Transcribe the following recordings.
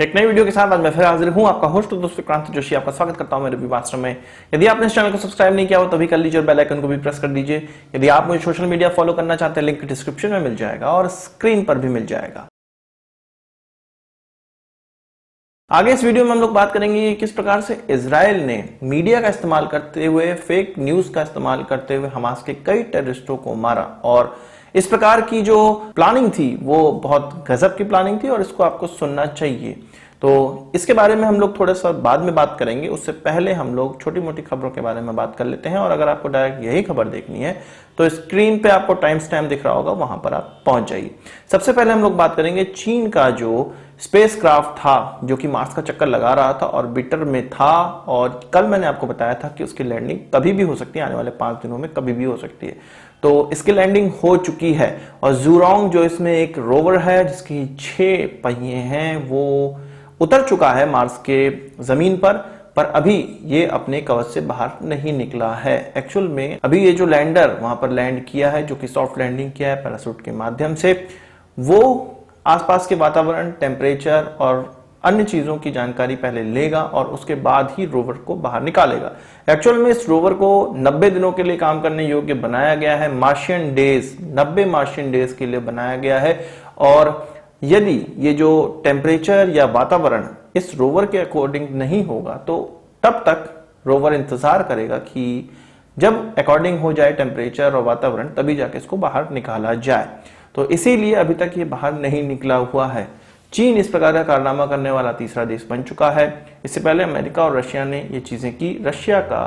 एक नई वीडियो के साथ आज मैं फिर हाजिर हूं। आपका होस्ट दोस्त विक्रांत जोशी आपका स्वागत करता हूं मेरे विवास्त्र में। यदि आपने इस चैनल को सब्सक्राइब नहीं किया हो तभी कर लीजिए और बेल आइकन को भी प्रेस कर दीजिए। यदि आप मुझे सोशल मीडिया फॉलो करना चाहते हैं, लिंक डिस्क्रिप्शन में मिल जाएगा और स्क्रीन पर भी मिल जाएगा। आगे इस वीडियो में हम लोग बात करेंगे किस प्रकार से इजराइल ने मीडिया का इस्तेमाल करते हुए, फेक न्यूज का इस्तेमाल करते हुए हमास के कई टेररिस्टों को मारा। और इस प्रकार की जो प्लानिंग थी वो बहुत गजब की प्लानिंग थी और इसको आपको सुनना चाहिए। तो इसके बारे में हम लोग थोड़ा सा बाद में बात करेंगे। उससे पहले हम लोग छोटी मोटी खबरों के बारे में बात कर लेते हैं। और अगर आपको डायरेक्ट यही खबर देखनी है तो स्क्रीन पे आपको टाइम स्टैम्प दिख रहा होगा, वहां पर आप पहुंच जाइए। सबसे पहले हम लोग बात करेंगे चीन का जो स्पेस क्राफ्ट था जो कि मार्स का चक्कर लगा रहा था, ऑर्बिटर में था। और कल मैंने आपको बताया था कि उसकी लैंडिंग कभी भी हो सकती है, आने वाले 5 दिनों में कभी भी हो सकती है। तो इसकी लैंडिंग हो चुकी है। और ज़ूरोंग जो इसमें एक रोवर है जिसकी 6 पहिए हैं, वो उतर चुका है मार्स के जमीन पर अभी ये अपने कवच से बाहर नहीं निकला है। एक्चुअल में अभी ये जो लैंडर वहां पर लैंड किया है, जो कि सॉफ्ट लैंडिंग किया है पैराशूट के माध्यम से, वो आसपास के वातावरण, टेम्परेचर और अन्य चीजों की जानकारी पहले लेगा और उसके बाद ही रोवर को बाहर निकालेगा। एक्चुअल में इस रोवर को 90 दिनों के लिए काम करने योग्य बनाया गया है। मार्शियन डेज, 90 मार्शियन डेज के लिए बनाया गया है। और यदि ये जो टेम्परेचर या वातावरण इस रोवर के अकॉर्डिंग नहीं होगा तो तब तक रोवर इंतजार करेगा कि जब अकॉर्डिंग हो जाए टेम्परेचर और वातावरण, तभी जाके इसको बाहर निकाला जाए। तो इसीलिए अभी तक ये बाहर नहीं निकला हुआ है। चीन इस प्रकार का कारनामा करने वाला तीसरा देश बन चुका है। इससे पहले अमेरिका और रशिया ने ये चीजें की। रशिया का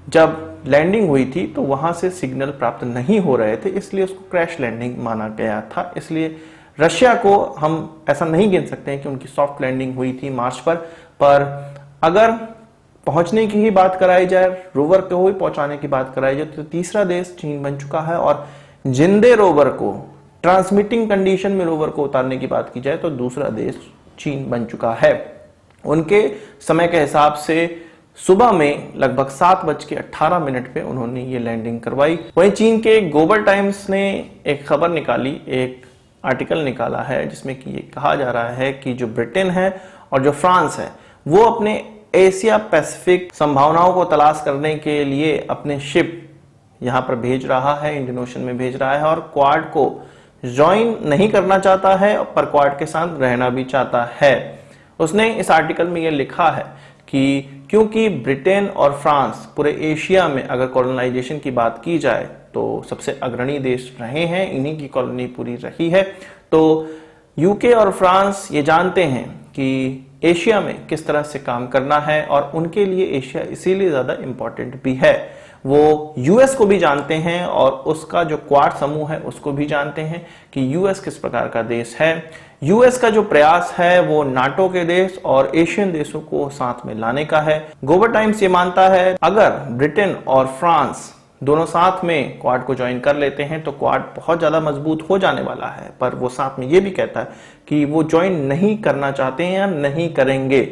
जब लैंडिंग हुई थी तो वहां से सिग्नल प्राप्त नहीं हो रहे थे, इसलिए उसको क्रैश लैंडिंग माना गया था। इसलिए रशिया को हम ऐसा नहीं गिन सकते हैं कि उनकी सॉफ्ट लैंडिंग हुई थी मार्स पर अगर पहुंचने की ही बात कराई जाए, रोवर को ही पहुंचाने की बात कराई जाए, तो तीसरा देश चीन बन चुका है। और जिंदे रोवर को, ट्रांसमिटिंग कंडीशन में रोवर को उतारने की बात की जाए तो दूसरा देश चीन बन चुका है। उनके समय के हिसाब से सुबह में लगभग 7:18 पे उन्होंने ये लैंडिंग करवाई। वहीं चीन के ग्लोबल टाइम्स ने एक खबर निकाली, एक आर्टिकल निकाला है जिसमें कि ये कहा जा रहा है कि जो ब्रिटेन है और जो फ्रांस है वो अपने एशिया पैसिफिक संभावनाओं को तलाश करने के लिए अपने शिप यहां पर भेज रहा है, इंडियन ओशन में भेज रहा है। और क्वाड को ज्वाइन नहीं करना चाहता है पर क्वाड के साथ रहना भी चाहता है। उसने इस आर्टिकल में ये लिखा है कि क्योंकि ब्रिटेन और फ्रांस पूरे एशिया में अगर कॉलोनाइजेशन की बात की जाए तो सबसे अग्रणी देश रहे हैं, इन्हीं की कॉलोनी पूरी रही है। तो यूके और फ्रांस ये जानते हैं कि एशिया में किस तरह से काम करना है और उनके लिए एशिया इसीलिए ज्यादा इंपॉर्टेंट भी है। वो यूएस को भी जानते हैं और उसका जो क्वाड समूह है उसको भी जानते हैं कि यूएस किस प्रकार का देश है। यूएस का जो प्रयास है वो नाटो के देश और एशियन देशों को साथ में लाने का है। ग्लोबल टाइम्स ये मानता है अगर ब्रिटेन और फ्रांस दोनों साथ में क्वाड को ज्वाइन कर लेते हैं तो क्वाड बहुत ज्यादा मजबूत हो जाने वाला है। पर वो साथ में ये भी कहता है कि वो ज्वाइन नहीं करना चाहते हैं या नहीं करेंगे।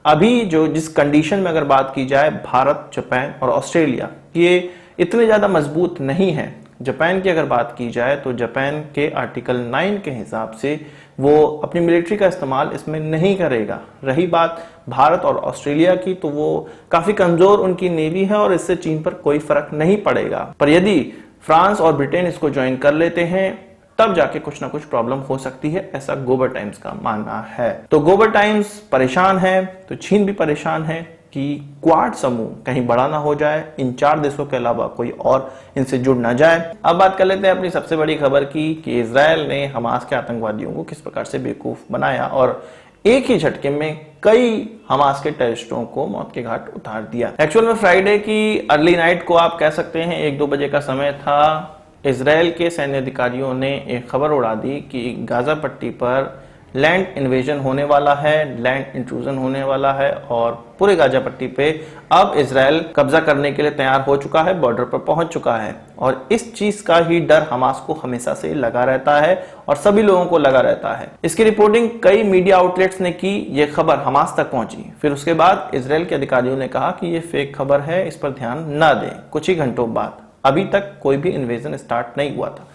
अभी जो जिस कंडीशन में अगर बात की जाए, भारत, जापान और ऑस्ट्रेलिया ये इतने ज्यादा मजबूत नहीं है। जापान की अगर बात की जाए तो जापान के आर्टिकल 9 के हिसाब से वो अपनी मिलिट्री का इस्तेमाल इसमें नहीं करेगा। रही बात भारत और ऑस्ट्रेलिया की, तो वो काफी कमजोर उनकी नेवी है और इससे चीन पर कोई फर्क नहीं पड़ेगा। पर यदि फ्रांस और ब्रिटेन इसको ज्वाइन कर लेते हैं तब जाके कुछ ना कुछ प्रॉब्लम हो सकती है, ऐसा ग्लोबल टाइम्स का मानना है। तो ग्लोबल टाइम्स परेशान है तो चीन भी परेशान है कि क्वाड समूह कहीं बड़ा ना हो जाए, इन 4 देशों के अलावा कोई और इनसे जुड़ ना जाए। अब बात कर लेते हैं अपनी सबसे बड़ी खबर की कि इजराइल ने हमास के आतंकवादियों को किस प्रकार से बेवकूफ बनाया और एक ही झटके में कई हमास के टेररिस्टों को मौत के घाट उतार दिया। एक्चुअल में फ्राइडे की अर्ली नाइट को आप कह सकते हैं 1-2 बजे का समय था। इजराइल के सैन्य अधिकारियों ने एक खबर उड़ा दी कि गाजा पट्टी पर लैंड इन्वेजन होने वाला है, लैंड इंट्रूजन होने वाला है और पूरे गाजा पट्टी पे अब इजराइल कब्जा करने के लिए तैयार हो चुका है, बॉर्डर पर पहुंच चुका है। और इस चीज का ही डर हमास को हमेशा से लगा रहता है और सभी लोगों को लगा रहता है। इसकी रिपोर्टिंग कई मीडिया आउटलेट्स ने की, ये खबर हमास तक पहुंची। फिर उसके बाद इजराइल के अधिकारियों ने कहा कि ये फेक खबर है, इस पर ध्यान न दें। कुछ ही घंटों बाद, अभी तक कोई भी इन्वेजन स्टार्ट नहीं हुआ था।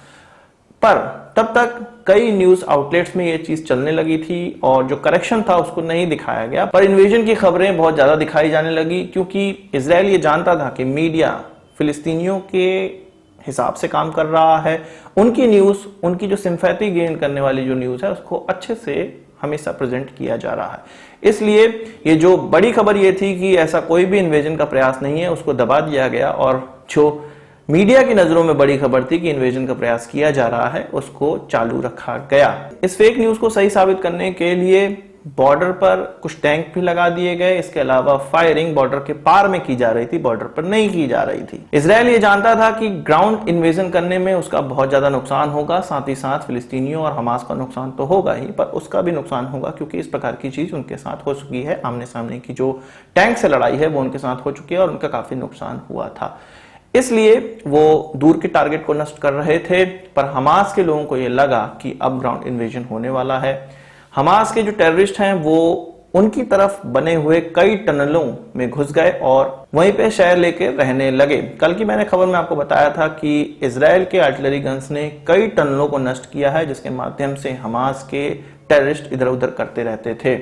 पर तब तक कई न्यूज आउटलेट्स में ये चीज चलने लगी थी और जो करेक्शन था उसको नहीं दिखाया गया, पर इन्वेजन की खबरें बहुत ज्यादा दिखाई जाने लगी क्योंकि इजराइल ये जानता था कि मीडिया फिलिस्तीनियों के हिसाब से काम कर रहा है। उनकी न्यूज, उनकी जो सिंपैथी गेन करने वाली जो न्यूज है उसको अच्छे से हमेशा प्रेजेंट किया जा रहा है। इसलिए ये जो बड़ी खबर ये थी कि ऐसा कोई भी इन्वेजन का प्रयास नहीं है, उसको दबा दिया गया, और जो मीडिया की नजरों में बड़ी खबर थी कि इन्वेजन का प्रयास किया जा रहा है उसको चालू रखा गया। इस फेक न्यूज को सही साबित करने के लिए बॉर्डर पर कुछ टैंक भी लगा दिए गए। इसके अलावा फायरिंग बॉर्डर के पार में की जा रही थी, बॉर्डर पर नहीं की जा रही थी। इजराइल ये जानता था कि ग्राउंड इन्वेजन करने में उसका बहुत ज्यादा नुकसान होगा, साथ ही साथ फिलिस्तीनियों और हमास का नुकसान तो होगा ही, पर उसका भी नुकसान होगा क्योंकि इस प्रकार की चीज उनके साथ हो चुकी है। आमने सामने की जो टैंक से लड़ाई है वो उनके साथ हो चुकी है और उनका काफी नुकसान हुआ था। इसलिए वो दूर के टारगेट को नष्ट कर रहे थे, पर हमास के लोगों को यह लगा कि अब ग्राउंड इन्वेजन होने वाला है। हमास के जो टेररिस्ट हैं वो उनकी तरफ बने हुए कई टनलों में घुस गए और वहीं पे शहर लेके रहने लगे। कल की मैंने खबर में आपको बताया था कि इजराइल के आर्टिलरी गन्स ने कई टनलों को नष्ट किया है, जिसके माध्यम से हमास के टेररिस्ट इधर उधर करते रहते थे।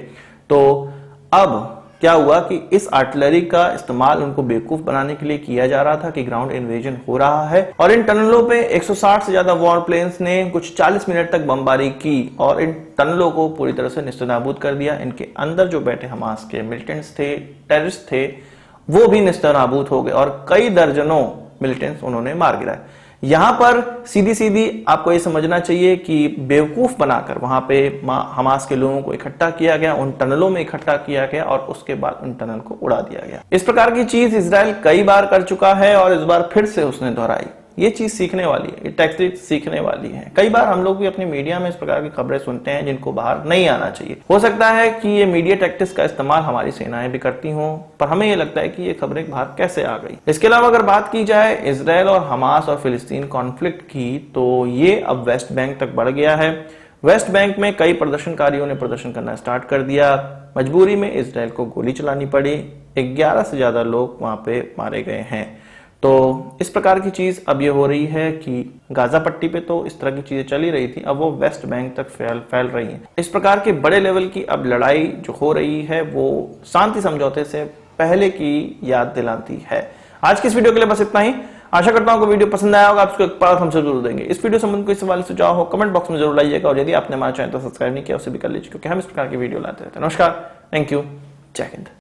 तो अब क्या हुआ कि इस आर्टिलरी का इस्तेमाल उनको बेवकूफ बनाने के लिए किया जा रहा था कि ग्राउंड इन्वेजन हो रहा है, और इन टनलों पे 160 से ज्यादा वॉर प्लेन्स ने कुछ 40 मिनट तक बमबारी की और इन टनलों को पूरी तरह से निस्तनाबूद कर दिया। इनके अंदर जो बैठे हमास के मिलिटेंट्स थे, टेररिस्ट थे, वो भी निस्तनाबूद हो गए और कई दर्जनों मिलिटेंट्स उन्होंने मार गिराए। यहां पर सीधी सीधी आपको ये समझना चाहिए कि बेवकूफ बनाकर वहां पे हमास के लोगों को इकट्ठा किया गया, उन टनलों में इकट्ठा किया गया और उसके बाद उन टनल को उड़ा दिया गया। इस प्रकार की चीज इजराइल कई बार कर चुका है और इस बार फिर से उसने दोहराई। ये चीज सीखने वाली है, ये टैक्टिक सीखने वाली है। कई बार हम लोग भी अपनी मीडिया में इस प्रकार की खबरें सुनते हैं जिनको बाहर नहीं आना चाहिए। हो सकता है कि ये मीडिया टैक्टिक्स का इस्तेमाल हमारी सेनाएं भी करती हों, पर हमें ये लगता है कि ये खबरें बाहर कैसे आ गई। इसके अलावा अगर बात की जाए इजराइल और हमास और फिलिस्तीन कॉन्फ्लिक्ट की, तो ये अब वेस्ट बैंक तक बढ़ गया है। वेस्ट बैंक में कई प्रदर्शनकारियों ने प्रदर्शन करना स्टार्ट कर दिया। मजबूरी में इजराइल को गोली चलानी पड़ी। 11 से ज्यादा लोग वहां पे मारे गए हैं। तो इस प्रकार की चीज अब ये हो रही है कि गाजा पट्टी पे तो इस तरह की चीजें चली रही थी, अब वो वेस्ट बैंक तक फैल रही हैं। इस प्रकार के बड़े लेवल की अब लड़ाई जो हो रही है वो शांति समझौते से पहले की याद दिलाती है। आज की इस वीडियो के लिए बस इतना ही। आशा करता हूं कि वीडियो पसंद आया होगा। आपको एक बार हमसे जरूर देंगे। इस वीडियो संबंध कोई सवाल सुझाव हो कमेंट बॉक्स में जरूर लाइएगा, और यदि आपने हमारा चैनल तो सब्सक्राइब नहीं किया उसे भी कर लीजिए, क्योंकि हम इस प्रकार की वीडियो लाते रहते हैं। नमस्कार, थैंक यू, जय हिंद।